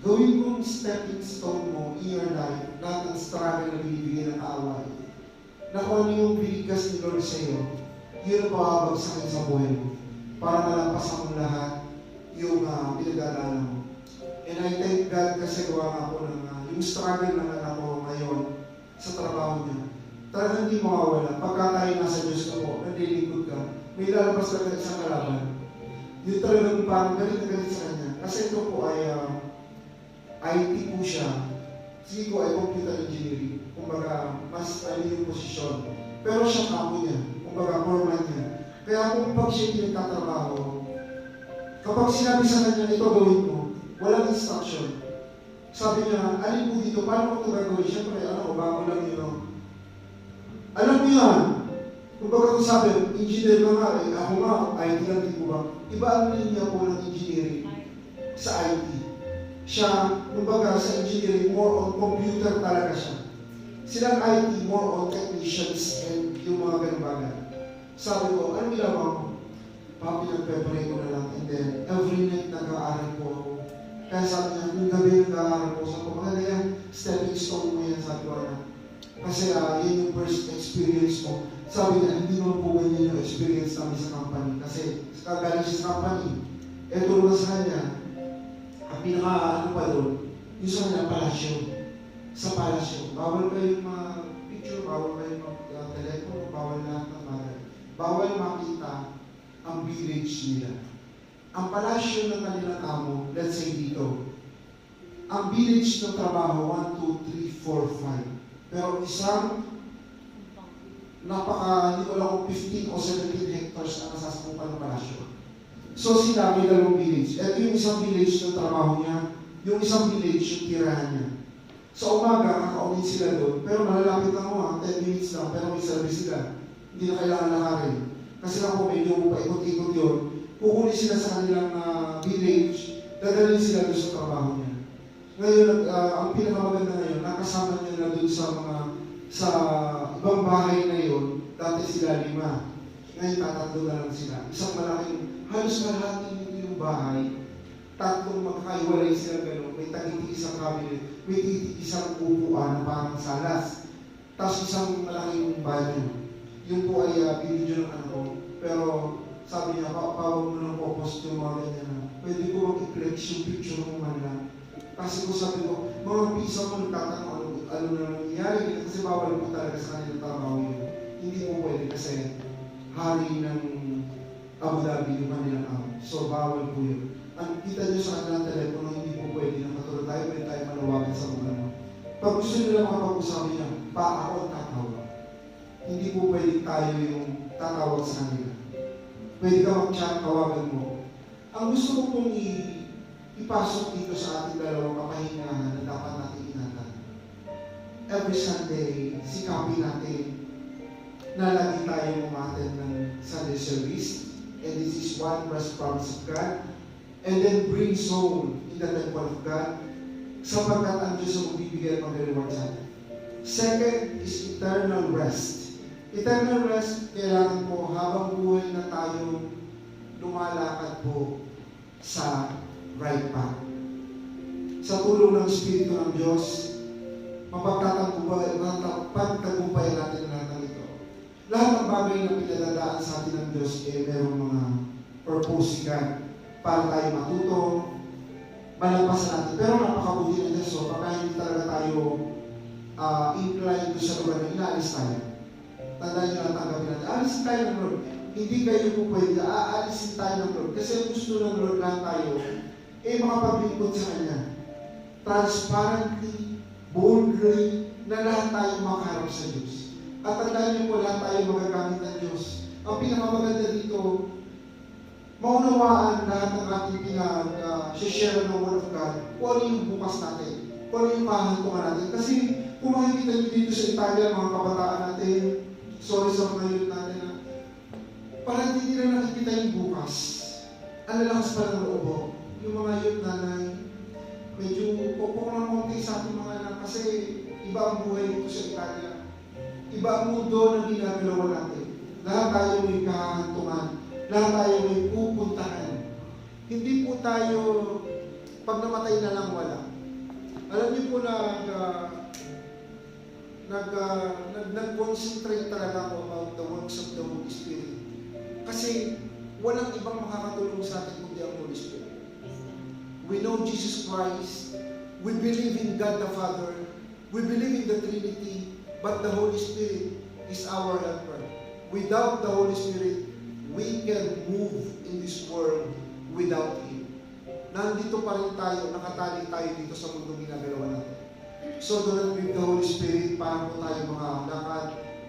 gawin kong stepping stone mo in your life, lahat ng struggle na binibigay ng kaaway. Na kung ano yung binigas ni Lord sa iyo, yun ang pabagsakin sa buhay mo para malampasan mo lahat yung pinag-aaralan mo. And I thank God kasi gawa nga po ng yung struggle ng anak ko ngayon sa trabaho niya. Talagang hindi mawawala. Pagka tayo nasa Diyos na po, nalilingkod ka, may lalabas ka ng isang kalaban. Yung talagang parang galit na galit sa kanya. Kasi ito po ay IT po siya. Sige ko ay computer engineering. Kumbaga, mas yung posisyon. Pero siya kamo niya. Kumbaga, foreman niya. Kaya kung pag siya pinagtatrabaho, kapag sinabi sa kanya, ito gawin mo, walang instruction. Sabi niya, alin po dito, paano ko ito gagawin? Siyempre, bago lang yun. No? Alam mo yan, kung baga kung sabi, engineer ka nga, ako nga, IT lang, di ko ba? Iba ang linya po ng engineering sa IT. Siya, kumbaga sa engineering, more on computer talaga siya. Silang IT, more on technicians and yung mga ganun bagay. Sabi ko, ano ginawa ko? Papi, nag-prepare ko na lang. And then, every night nag-aaral po ako. Kaya sabi niya, kung gabi nag-aaral ko, sabi ko, maganda yan, stepping stone mo yan, sabi ko na. Kasi yun yung first experience mo. Sabi niya, hindi naman po ganyan yung experience namin sa company. Kasi, kagaling siya sa company. Ito naman sa kanya, ang pinaka-ano pa doon, yung sa kanya, palasyo. Sa palasyo. Bawal kayong picture, bawal kayong telepono, bawal lahat ng bagay. Bawal makita ang village nila. Ang palasyo ng kanilang amo, let's say dito, ang village ng trabaho, 1, 2, 3, 4, 5. Pero isang hindi ko lang kung 15 o 17 hectares na nasasakupan ng palasyo. So sila may dalawang village. Ito yung isang village ng trabaho niya, yung isang village yung tirahan niya. Sa umaga, kakaunin sila doon, pero malalapit lang mo 10 minutes lang, pero may service sila. Hindi na kailangan lakarin. Kasi lang po medyo paikot-ikot yun, kukunin sila sa kanilang village, dadalhin sila doon sa trabaho niya. Ngayon, ang pinakamaganda ngayon, nakasama niya na doon sa ibang bahay na yun, dati sila 5. Ngayon, tatatlo na lang sila. Isang malaking, halos kalahating yung bahay, tatlong magkakaiwalay sila gano'n, may tagiti isang cabinet, may titi isang upuan na parang salas, tapos isang malaking banyo. Yun po ay binidyo ng ano ko, pero sabi niya, pawag mo ng popost yung mga ganyan na, pwede ko mag-i-flex yung picture mo man lang. Kasi ko sabi ko, mga pisa mo nagtatanong ano na nangyayari, kasi bawal po talaga sa kanilang trabaho yun. Hindi po pwede kasi hari ng Abu Dhabi yung kanilang amo. So bawal po yun. Ang kita nyo sa kanilang telepono, hindi po pwede na katulad tayo, pwede tayo manawagan sa mga ano. Pag gusto nila makapag-usabi niya, pa ako ang tatawag. Hindi po pwede tayo yung tatawag sa kanila. Pwede ka mag-chat, tawagan mo. Ang gusto ko pong ipasok dito sa ating dalawang kapahingahan na dapat natin ingatan. Every Sunday, sikapin natin na lagi tayo umaten ng Sunday service. And this is one first promise of God. And then bring soul in the temple of God. Sapagkat ang Diyos ang magbibigay ng reward sa atin. Second is eternal rest. Eternal rest, kailangan po habang buhay na tayo lumalakad po sa right path. Sa tulong ng Espiritu ng Diyos, mapagtagumpayan natin lahat ng ito. Lahat ng bagay na pinadadaan sa atin ng Diyos, mayroong mga purpose ka para tayo matuto, malagpasan natin. Pero napakabuti ng Diyos, so pagka hindi talaga tayo inclined doon sa lugar na inaalis tayo. Tandaan nyo lang, tanggapin natin. Aalisin tayo ng Lord. Hindi kayo po pwede. Aalisin tayo ng Lord. Kasi ang gusto ng Lord lang tayo, makapaglingkod sa Kanya. Transparently, boldly, na lahat tayo makaharap sa Diyos. At tandaan nyo po, lahat tayo magagamit ng Diyos. Ang pinakamaganda dito, maunawaan lahat ng ating pinag-share ng Word of God, kung ano yung bukas natin, kung ano yung mahantungan natin. Kasi kung makikita nyo dito sa Italia, mga kabataan natin, sorry sa mga youth natin, parang hindi nila nakikita yung bukas. Ang lalakas pa ng loob. Yung mga youth nanay, medyo pupok ng konti sa ating mga anak kasi iba ang buhay dito sa Italia. Iba ang mundo na ginagalawa natin. Lahat tayo may kahantungan. Lahat tayo may pupuntahan. Hindi po tayo, pag namatay na lang wala. Alam niyo po na nag-concentrate talaga ako about the works of the Holy Spirit. Kasi walang ibang makakatulong sa atin kundi ang Holy Spirit. We know Jesus Christ. We believe in God the Father. We believe in the Trinity. But the Holy Spirit is our helper. Without the Holy Spirit, we can move in this world without Him. Nandito pa rin tayo, nakatali tayo dito sa mundong ginagalawan natin. So, doon with the Holy Spirit, para po tayo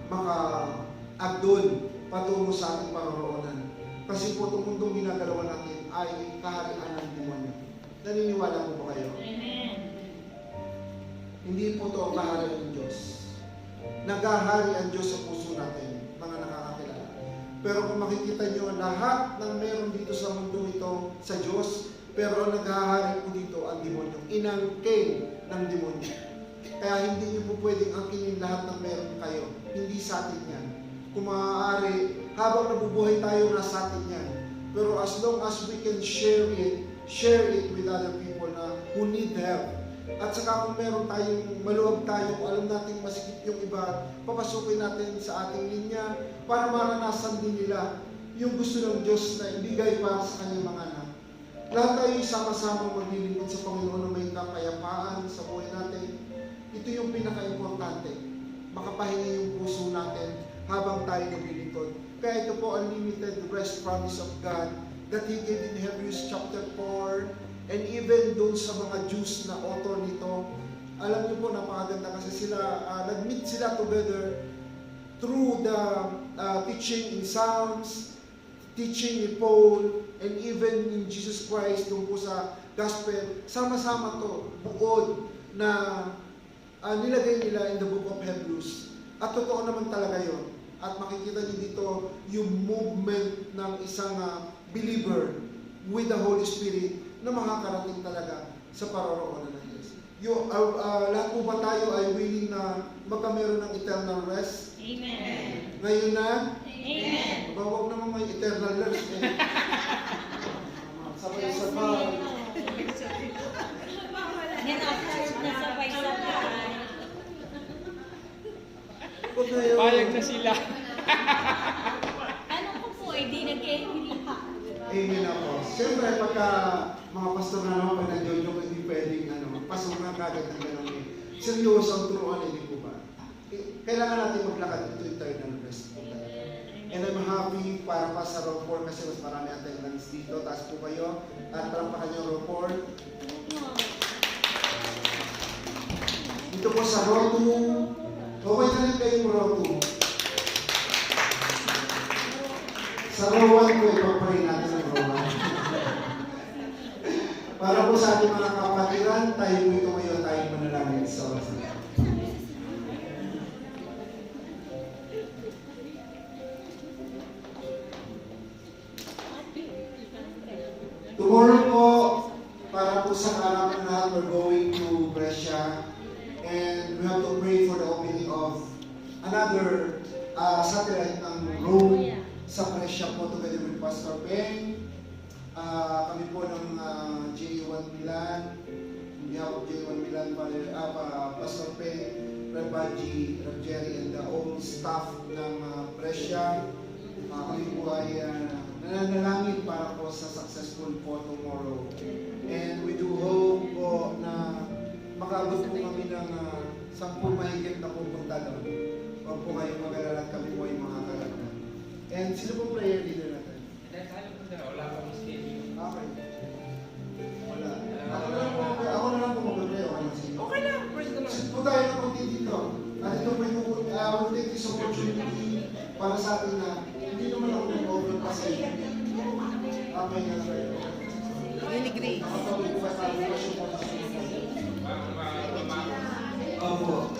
maka-agdon patungo sa ating paroroonan. Kasi po itong mundong ginagalawan natin ay kaharian ng demonyo. Naniniwala po ba kayo? Hindi po ito ang kaharian ng Diyos. Naghahari ang Diyos sa puso natin, mga nakakakilala. Pero kung makikita nyo, lahat ng meron dito sa mundo ito sa Diyos, pero ang naghahari po dito ang demonyo. Inangking ng demonyo. Kaya hindi nyo po pwedeng angkinin lahat ng meron kayo. Hindi sa atin yan. Kung maaari, habang nabubuhay tayo, nasa atin yan. Pero as long as we can share it with other people na who need help. At saka kung meron tayong maluwag tayo, alam natin masikip yung iba, papasukin natin sa ating linya para maranasan din nila yung gusto ng Diyos na ibigay para sa kanyang mga anak. Lahat tayo sama-sama maglilingkod sa Panginoon na may kapayapaan sa buhay natin. Ito yung pinaka-importante. Makapahinga yung puso natin habang tayo naglilingkod. Kaya ito po unlimited rest promise of God that He gave in Hebrews chapter 4. And even doon sa mga Jews na author nito, alam niyo po, napakaganda kasi sila, nag-meet sila together through the teaching in Psalms, teaching ni Paul, and even in Jesus Christ, doon po sa Gospel. Sama-sama to, bukod na nilagay nila in the book of Hebrews. At totoo naman talaga yon. At makikita niyo dito yung movement ng isang believer with the Holy Spirit na makakarating talaga sa paroroonan ng Diyos. Lahat po ba tayo ay willing na magkameron ng eternal rest? Amen. Ngayon na? Amen. Huwag naman may eternal rest. Sabay-sabay. Yan after na sabay-sabay. Huwag na yun. Payag na sila. Ano ko po, di nag-e-agree pa. Amen na po. Siyempre, pagka mga pastor na naman, pag nag-joke, hindi pwedeng pasok na kagad ng gano'n eh. Seryoso ang turuan, hindi po ba? Kailangan natin maglakad ito eternal rest po talaga. And I'm happy para pa sa row 4 kasi mas marami attendance dito. Taas po kayo. At parang pa kanyang row 4. Dito po sa row 2. Okay na rin kayong row 2. Sa row 1 po, ipapray natin ang row 1. Para po sa ating mga kapatiran, tayo po ito ngayon, tayo manalangin sa oras na. Tomorrow po, para po sa kaarapan lahat, we're going to Brescia and we have to pray for the opening of another satellite ng Rome sa Brescia po together with Pastor Peng. Kami po ng J1 Milan, behalf of J1 Milan, Pastor Peng, Rabbaji, Rabjeri, and the whole staff ng Brescia. Kami po ay nananalangin para po sa successful po tomorrow. And we do hope po na makaabot po kami ng 10 mahigit na pupunta doon. Huwag po kayong mag-alala at kami po ay makakalangan. And sino po prayer leader natin? Wala akong schedule. Okay. Wala. Ako na lang po mag-pray. Okay lang, praise the Lord. Sit po tayo ng konti dito. At ito po yung we'll take this opportunity para sa atin na hindi naman ako nag-over kasi amay nga kayo. Really great. Nakapagod po tayo na siya po. Opo.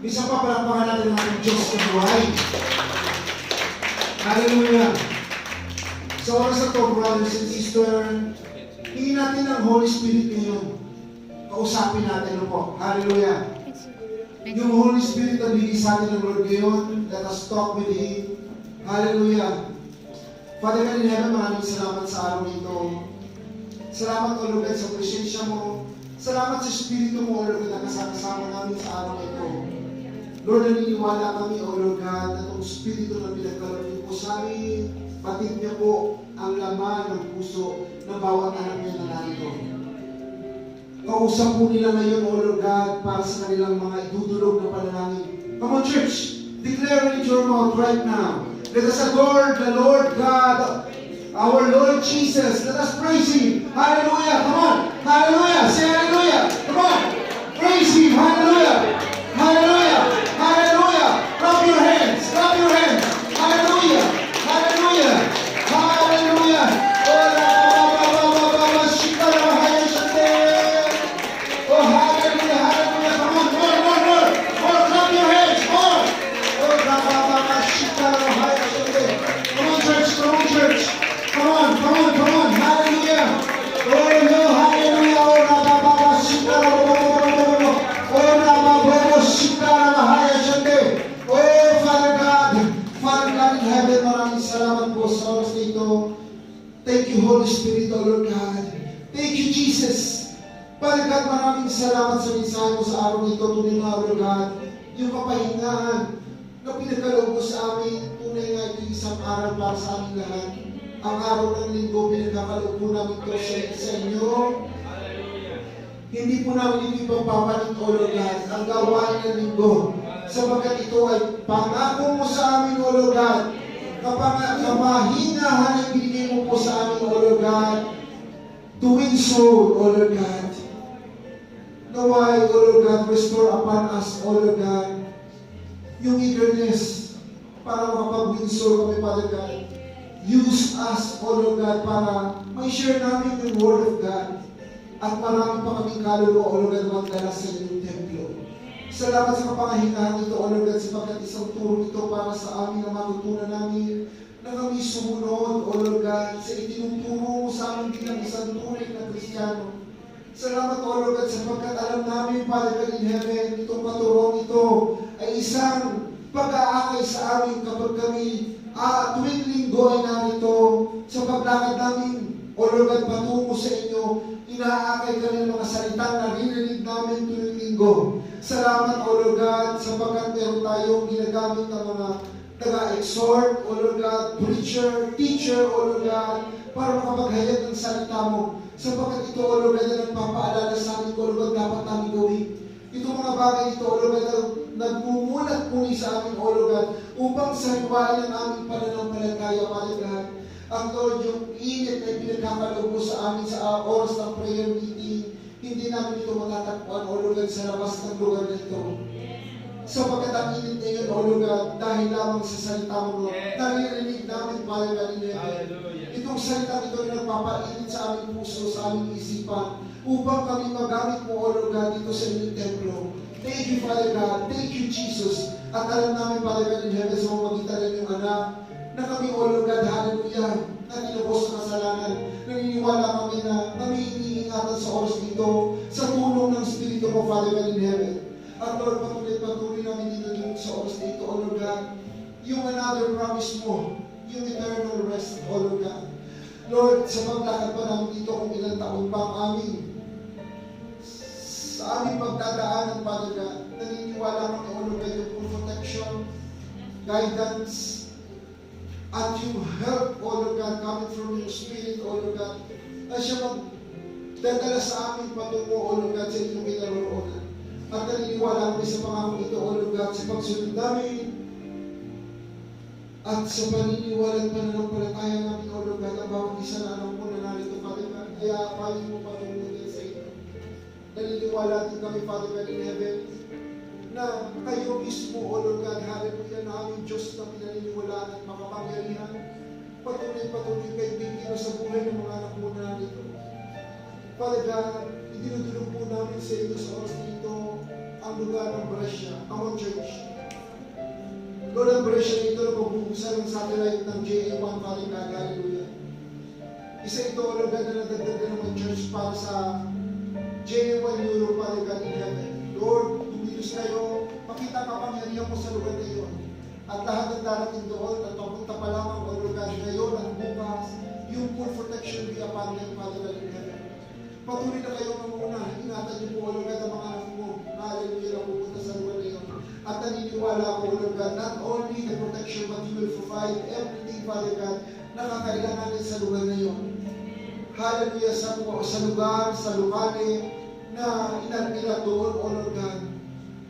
Minsan pa palapakan natin ang ating Diyos na buhay. Hallelujah. Sa oras na ito, brothers and sisters, hingin natin ang Holy Spirit ngayon. Kausapin natin po. Hallelujah. Yung Holy Spirit na bigay sa atin ng Lord ngayon, let us talk with Him. Hallelujah. Father God in heaven, maraming salamat sa araw nito. Salamat, O Lord, sa presensya mo. Salamat sa Espiritu mo, O Lord, na kasama namin sa araw nito. Lord, naniniwala kami, O Lord God, na itong Espiritu na pinagkalap niyo po sa amin, batid niya po ang laman ng puso ng bawat anak niya na narito. Kausap po nila ngayon, O Lord God, para sa kanilang mga idudulog na panalangin. Come on, church! Declare it in your mouth right now. Let us adore the Lord God, our Lord Jesus. Let us praise Him. Hallelujah! Come on! Hallelujah! Say hallelujah! Come on! Praise Him! Hallelujah! Hallelujah! Hallelujah! Clap your hands! Clap your hands! Hallelujah! Hallelujah! Hallelujah! Oh, you, Holy Spirit, O Lord God. Thank you, Jesus. Father God, maraming salamat sa mensahe mo sa araw nito. Tunay nga, Lord God, yung kapahingahan na pinagkaloob mo sa amin. Tunay nga ito isang aral para sa amin lahat. Ang araw ng linggo, pinagkakaloob po namin ito sa inyo. Hindi po namin ito ipapapalit, O Lord God, ang gawain ng linggo. Sapagkat ito ay pangako mo sa amin, O Lord God. Kapahingahan ang binigay mo po sa amin, O Lord God. To win soul, O Lord God. Naway, O Lord God, restore upon us, O Lord God, yung eagerness para makapag-win soul kami, Father God. Use us, O Lord God, para may share namin yung Word of God. At marami pa kaming kaluluwa, O Lord God, magdala sa inyong templo. Salamat sa kapangahingahan nito, O Lord God, sapagkat isang turo ito para sa amin na matutunan namin na kami sumunod, O Lord God, sa itinuturo sa amin bilang isang tunay na Kristiyano. Salamat, O Lord God, sapagkat alam namin, Father God in heaven, itong katuruan ito ay isang pag-aakay sa amin kapag kami tuwing linggo ay narito sa paglakad namin, O Lord God, patungo sa inyo, inaakay kami ng mga salitang naririnig namin tuwing linggo. Salamat, O Lord God, sapagkat meron tayong ginagamit ng mga taga-exhort, O Lord God, preacher, teacher, O Lord God, para makapaghayag ng salita mo. Sapagkat ito, O Lord God, na nagpapaalala sa amin, O Lord God, dapat namin gawin. Itong mga bagay ito, O Lord God, na nagmumulat muli sa amin, O Lord God, upang sariwain ang aming pananampalataya, Father God. Ang Lord, yung init na pinagkakaloob mo sa amin sa oras ng prayer meeting, hindi namin ito matatagpuan, O Lord God, sa labas ng lugar na ito. Sapagkat ang init na yun, O Lord God, dahil lamang sa salita mo, naririnig namin, Father God in heaven. Itong salita ito na nagpapainit sa aming puso, sa aming isipan, upang kami magamit mo, O Lord God, dito sa inyong templo. Thank you, Father God. Thank you, Jesus. At alam namin, Father God in heaven, sa mamagitan ng iyong anak, na kami, O Lord God, hallelujah, na tinubos ng kasalanan. Naniniwala kami na kami iniingatan sa oras dito, sa tulong ng Espiritu mo, Father God in heaven. At Lord, patuloy namin dito sa oras dito, O Lord God, yung another promise mo, yung eternal rest, O Lord God. Lord, sa paglakad pa namin dito kung ilang taon pa ang amin, sa aming pagdadaanan, Father God, naniniwala kami, O Lord God, yung protection, guidance, at yung help, O Lord God, coming from your Spirit, O Lord God, na siya magdadala sa amin patungo, O Lord God, sa inyong kinaroroonan. At naniniwala kami sa pangako ito, O Lord God, sa pagsunod namin, at sa paniniwala at pananampalataya namin, O Lord God, ang bawat isa na alam mo na narito, Father God, kaya kayo mo patungo din sa inyo. Naniniwala din kami, Father God in heaven, na kayo mismo, O Lord God, hallelujah, na aming Diyos na pinaniniwalaan at makapangyarihan. Patuloy kayo bigyan sa buhay ng mga anak mo na narito. Father God, idinudulog po namin sa inyo sa oras dito ang lugar ng Brescia, our church. Lord, ang Brescia na ito na pagbubusan ng satellite ng JA1, Father God, hallelujah. Isa ito, Lord God, na nadagdagan ng church para sa JA1 Europe, Father God in heaven. Lord, tumilos kayo, makita kapangyarihan mo sa lugar na iyon. At lahat ng darating doon, at papunta pa lamang, O Lord God, ngayon at bukas, yung full protection be upon them, Father God in heaven. Patuloy na kayo mamuna, ingatan niyo po, O Lord God, ang mga anak mo, na hallelujah na pupunta sa lugar na iyon. At naniniwala ako, O Lord God, not only the protection, but you will provide everything, Father God, na kakailangan natin sa lugar na iyon. Hallelujah, sa lugar, sa lukane, na inarkila doon, O Lord God.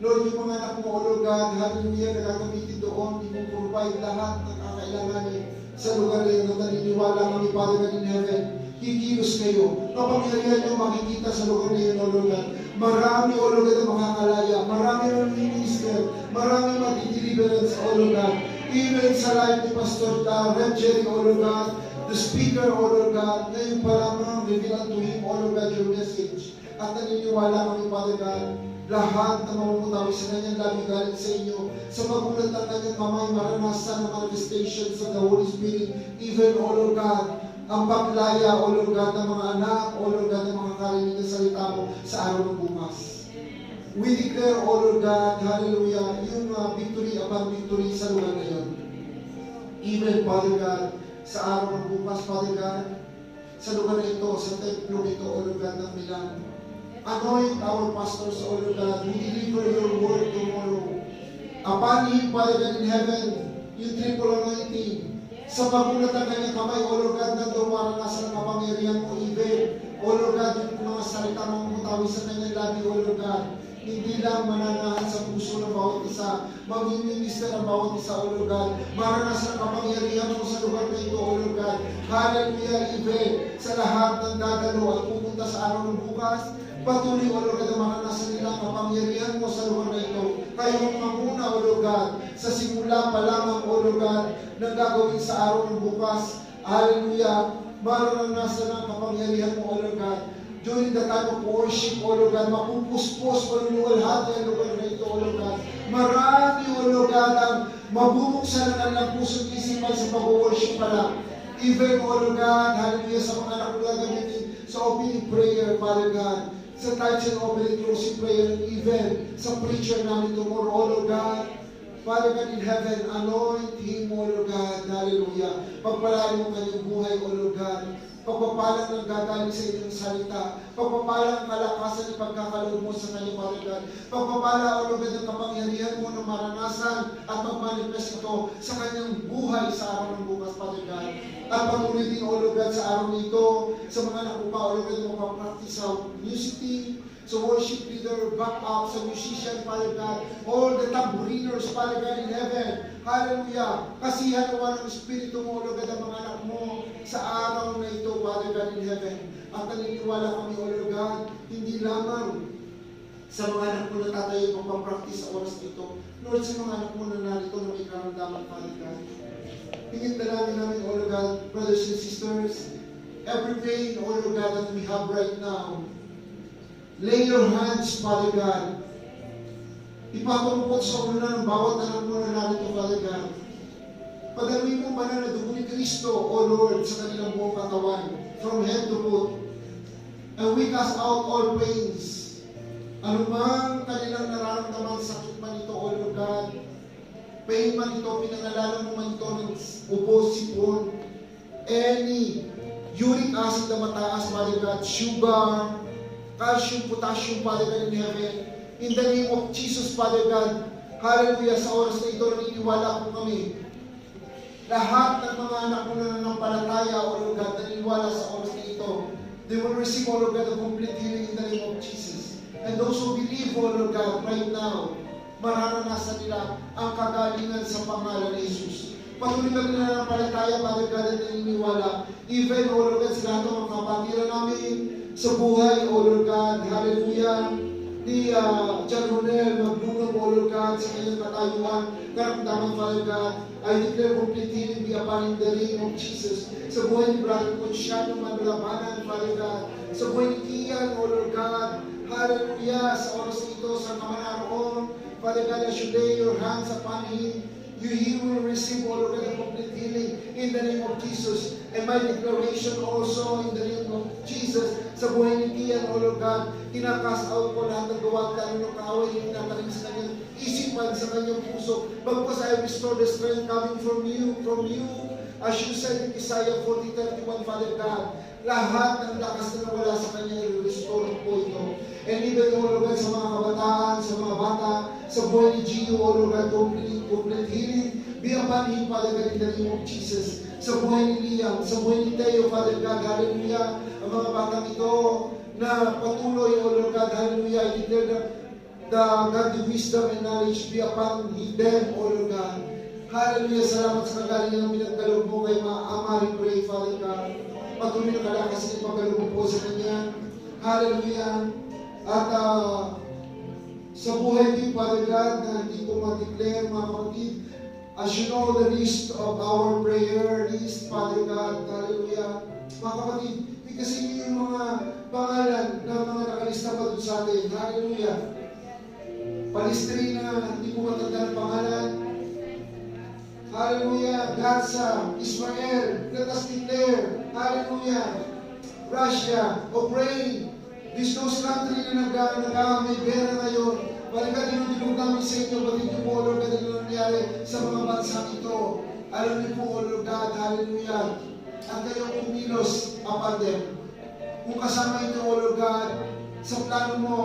Lord, yung mga anak mo, O Lord God, hallelujah, na gagamitin doon, di mo provide lahat ng kakailanganin sa lugar na iyon. At naniniwala kami, Father God in heaven, kikilos kayo. Kapangyarihan nyo makikita sa lugar na iyon, O Lord God. Marami, O Lord God, ang makakalaya. Marami ang minister. Marami mag-deliverance, O Lord God. Even sa life ni Pastor Rev Jerry, O Lord God, the speaker, O Lord God, ngayon pa lamang reveal unto him, O Lord God, your message. At naniniwala kami, Father God, lahat na mamumutawi sa kanyang labi galing sa inyo, sa pagulat ng kanyang kamay, maranasan ang manifestations of the Holy Spirit, even, O Lord God, ang paglaya, O Lord God, ng mga anak, O Lord God, ng mga karinig na salita mo sa araw ng bukas. We declare, O Lord God, hallelujah, yung victory upon victory sa lugar na yun. Even, Father God, sa araw ng bukas, Father God, sa lugar na ito, sa templo ito, O Lord God, ng Milan. Anoint our pastors, O Lord God, who deliver your word tomorrow. Upon him, Father God in heaven, yung triple anointing, sa pagulat ng kanyang kamay, O Lord God, nandun maranasan ang kapangyarihan mo, even, O Lord God, yung mga salita mong mutawi sa kanyang labi, O Lord God, hindi lang mananahan sa puso ng bawat isa, mag-minister ang bawat isa, O Lord God, maranasan ang kapangyarihan mo sa lugar na ito, O Lord God. Hallelujah, even, sa lahat ng dadalo at pupunta sa araw ng bukas, patuloy, O Lord God, na maranasan nila ang kapangyarihan mo sa lugar na ito. Kayo ang mamuna, O Lord God, sa simula pa lamang, O Lord God, na gagawin sa araw ng bukas. Hallelujah, maranasan ang kapangyarihan mo, O Lord God. During the time of worship, O Lord God, mapupuspos, maluluwalhati ang lugar na ito, O Lord God. Marami, O Lord God, ang mabubuksan ang kanilang puso't isipan sa pag-worship pa lang. Even, O Lord God, hallelujah, sa mga anak na gamitin sa opening prayer, Father God, sa tithes and opening closing prayer, and even sa preacher namin tomorrow, O Lord God. Father God in heaven, anoint him, O Lord God, hallelujah. Pagpalain mo kanyang buhay, O Lord God. Pagpapalang ng gagaling sa inyong salita. Pagpapalang kalakasan at pagkakaloob mo sa kanyang Father God. Pagpapala, O Lord God, ng kapangyarihan mo na maranasan at magmanifest ito sa kanyang buhay sa araw ng bukas, Father God. At patuloy din, O Lord God, sa araw nito, sa mga anak mo pa, O Lord God, na makapractice sa music team, sa worship leader, back up, sa musician, Father God, all the tambouriners, Father God in heaven. Hallelujah. Kasihan naman ng Espiritu mo, O Lord God, ang mga anak mo sa araw na ito, Father God in heaven. At naniniwala kami, O Lord God, hindi lamang sa mga anak mo na tatayo magpapractice sa oras nito, Lord, sa mga anak mo na narito na may karamdaman, Father God. Hingit na namin, O Lord God, brothers and sisters, every pain, O Lord God, that we have right now, lay your hands, Father God. Ipatungkot sa ulo ng bawat anak mo na narito, Father God. Padalawin mo ba na dugo ni Kristo, O Lord, sa kanilang buong katawan, from head to foot. And we cast out all pains. Ano mang kanilang nararamdaman, sakit man ito, O Lord God. Pain man ito, pinangalanan mo man ito ng ubo, sipon. Any uric acid na mataas, Father God, sugar, calcium, potassium, Father God in heaven. In the name of Jesus, Father God, hallelujah, sa oras na ito, naniniwala po kami. Lahat ng mga anak mo na nanampalataya, O Lord God, naniniwala sa oras na ito, they will receive, O Lord God, a complete healing in the name of Jesus. And those who believe, O Lord God, right now, mararanasan nila ang kagalingan sa pangalan ni Jesus. Patuloy kami na nanampalataya, Father God, at naniniwala. Even, O Lord God, sa lahat ng mga kapatiran namin, sa buhay, O Lord God, hallelujah, ni John Ronel, maglunong, O Lord God, sa kanyang katayuan, karamdaman, Father God, I declare complete healing be upon in the name of Jesus. Sa buhay ni Brother Consiano Manlabanan, Father God, sa buhay ni Ian, O Lord God, hallelujah, sa oras nito, sa kamanaroon, Father God, as you lay your hands upon him, he will receive, O Lord God, a complete healing in the name of Jesus. And my declaration also in the name of Jesus, sa buhay ni Ian, O Lord God, kinakas out ko lahat ng gawa at anong kaaway, hinataling sa kanyang isipan, sa kanyang puso. Bagpas I restore the strength coming from you, as you said in Isaiah 40:31, Father God, lahat ng lakas na nawala sa kanya, i-restore po ito. And even, O Lord God, sa mga kabataan, sa mga bata, sa buhay ni Gio, O Lord God, complete healing, be upon him, Father God, in the name of Jesus. Sa buhay ni Liam, sa buhay ni Teo, Father God, hallelujah, ang mga batang ito na patuloy, O Lord God, hallelujah, I declare that the godly wisdom and knowledge be upon them, O Lord God. Hallelujah, salamat sa kagalingan ng pinagkaloob mo kay Amari Pray, Father God. Patuloy na kalakasin ang pagkaloob po sa kanya. Hallelujah. At sa buhay din, Father God, na hindi ko ma-declare, mga kapatid, as you know the list of our prayer list, Father God, hallelujah. Mga kapatid, kasi yung mga pangalan na mga nakalista pa doon sa atin, hallelujah. Palestrina, hindi ko matanda ng pangalan. Hallelujah. Gaza, Israel, let us declare, hallelujah. Russia, Ukraine, those country na may pera ngayon, balikan dinudulog namin sa inyo, batid niyo po, Lord God, ano nangyari sa mga bansa ito. Alam niyo po, Lord God, hallelujah. at kayong kumilos upon them. Kung kasama ito, O Lord God, sa plano mo,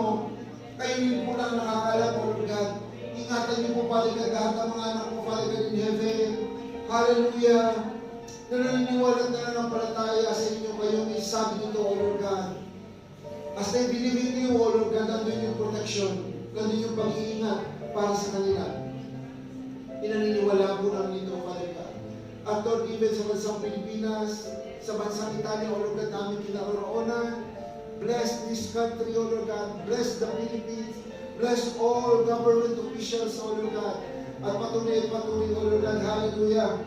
kayo rin po lang nakakalam, O Lord God. Ingatan niyo po, Father God, lahat ng mga anak mo, Father God, in heaven. Hallelujah. Na naniniwala at nananampalataya sa inyo, kayong isabi nito, O Lord God. As they believe in you, O Lord God, nandun yung protection, nandun yung pag-iingat para sa kanila. Pinaniniwala po namin ito, Father God. At Lord, even sa bansang Pilipinas, sa bansang Italia, O Lord God, namin kinaroroonan. Bless this country, O Lord God. Bless the Philippines. Bless all government officials, O Lord God. At patuloy, O Lord God, hallelujah,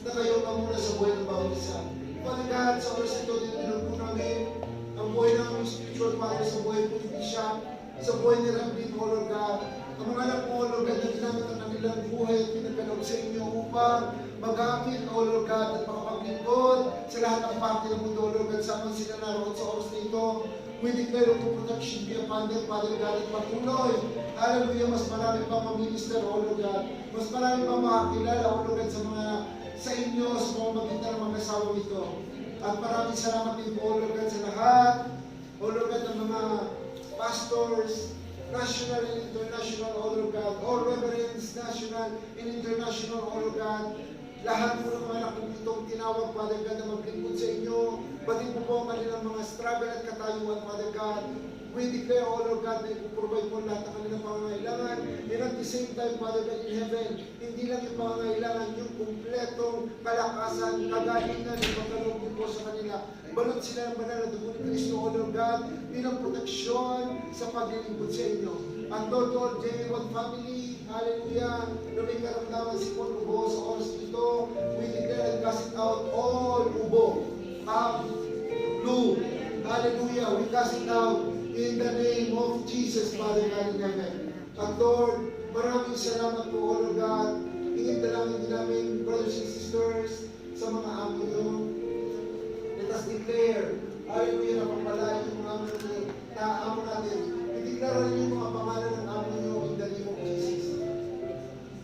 na kayo ka muna sa buhay ng bawat isa. Father God, sa oras ito, dinilog po namin ang buhay ng spiritual father sa buhay po ni Bishop, sa buhay ni Rabbin, O Lord God. Ang mga anak mo, O Lord God, na ginamit ang kanilang buhay at pinagkalog sa inyo upang magamit, O Lord God, at makapaglingkod sa lahat ng parte ng mundo, O Lord God, saan man sila naroon sa oras na ito. We declare of protection be upon them, Father God, at patuloy. Hallelujah, mas marami pang maminister, O Lord God. Mas marami pang makakilala, O Lord God, sa inyo, sa mga magitan ng mga kasawa ito. At maraming salamat din po, O Lord God, sa lahat, O Lord God, ng mga pastors, national and international, O Lord God, all reverends, national and international, O Lord God. Lahat po ng mga anak kong itong tinawag, Father God, na maglingkod sa inyo. Batin po po ang kanilang mga struggle at katayuan, Father God. We declare, O Lord God, na ipuprovide mo lahat ng kanilang pangangailangan. And at the same time, Father God, in heaven, hindi lang yung pangangailangan, yung kumpletong kalakasan, kagalingan, yung pagkaloob din po sa kanila. Balot sila ng banal na dugo ni Kristo, O Lord God, bilang proteksyon sa paglilingkod sa inyo. Ang Dr. J1 family, hallelujah, na may karamdaman si Paul Ubo sa oras dito, we declare and cast it out all Ubo, blue, hallelujah, we cast it out in the name of Jesus, Father God in heaven. At Lord, maraming salamat po, O Lord God. Ingit na lang din namin, brothers and sisters, sa mga amo nyo. Let us declare, hallelujah, na papalain yung amo natin. I-declare rin yung mga pangalan ng amo nyo in the name of Jesus.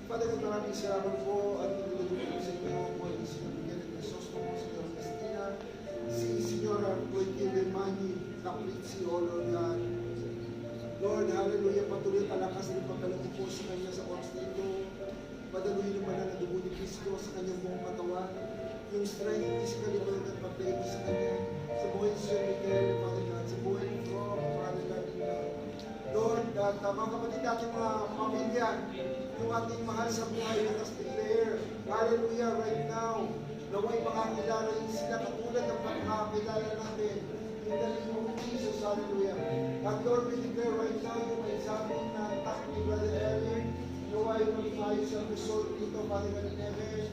Father God, maraming salamat po at pinulog po sa inyo po ang Sr. Miguel de Crisosto, Sr. Cristina, si Sr. Arquette Lemani, Kapitsi, O Lord God. Lord, hallelujah, patuloy palakas ng pagkaloob po sa kanya sa oras na ito. Padaluhin naman na dugo ni Kristo sa kanyang buong katawan. Yung strength, physically, O Lord God, pagkain mo sa kanya. Sa buhay ni Sr. Miguel, Father God, sa buhay ni Rob, Father God, Lord, at mga kapatid natin mga pamilya, yung ating mahal sa buhay, let us declare, hallelujah, right now, naway makakilala rin sila katulad ng makakilala natin. In the name of Jesus, hallelujah. At Lord, we declare right now, yung example na attack ni Brother Ellie, naway mag-ayos ang result dito, Father God in heaven.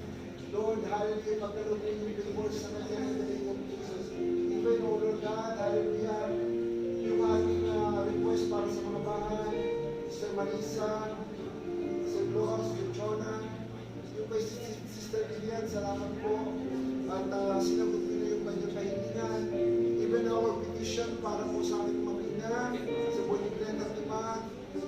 Lord, hallelujah, pagkaloob yung divorce sa kanya in the name of Jesus. Even, O Lord God, hallelujah, yung ating request para sa mga bahay, Sister Marisa, Sister Gloss, Sister Jonah, yung kay Sister Lilian, salamat po. At sinagot nila yung kanyang kahilingan. Even our petition para po sa aking mag-ina, sa buhay ni Glenn at Iman,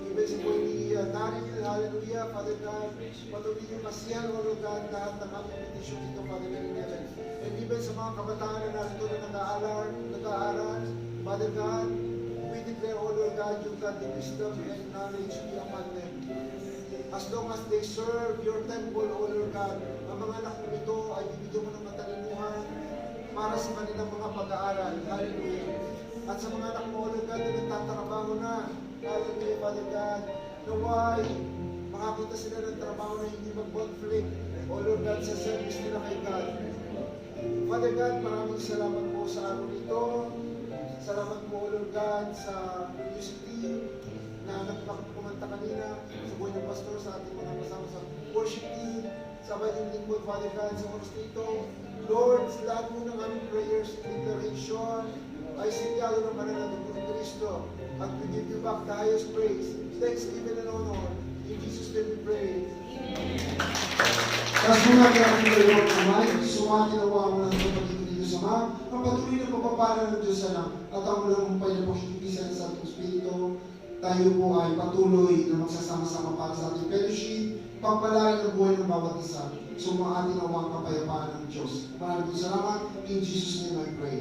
even sa buhay ni Daryl, hallelujah, Father God, patuloy yung kasiyan, O Lord God, lahat ng aming petition dito, Father God in heaven. And even sa mga kabataan na narito na nag-aaral, Father God, we declare, O Lord God, yung godly wisdom and knowledge be upon them. As long as they serve your temple, O Lord God, ang mga anak mo nito ay bibigyan mo ng matalinuhan para sa kanilang mga pag-aaral. Hallelujah. At sa mga anak mo, O Lord God, na nagtatrabaho na, hallelujah, Father God, naway, makakita sila ng trabaho na hindi mag-conflict, O Lord God, sa service nila kay God. Father God, maraming salamat po sa araw nito. Salamat po, O Lord God, sa music team na nagpapumanta kanina, sa buhay ng pastor, sa ating mga kasama sa worship team, sa bayan ng lingkod, Father God, sa oras nito. Lord, sa lahat mo ng aming prayers and declaration ay sinyalo ng banal na dugo ni Kristo. At we give you back the highest praise, thanksgiving and honor. In Jesus' name we pray. Tapos muna kaya ang Lord Amay, sumati na wang ng pagiging dito sa mga, ang patuloy na pagpapala ng Diyos na at ang walang humpay na pagkikipisan sa ating Espiritu, tayo po ay patuloy na magsasama-sama para sa ating fellowship pagpalain ang buhay ng bawat isa. Sumaatin ang mga kapayapaan ng Diyos. Maraming salamat. In Jesus' name I pray.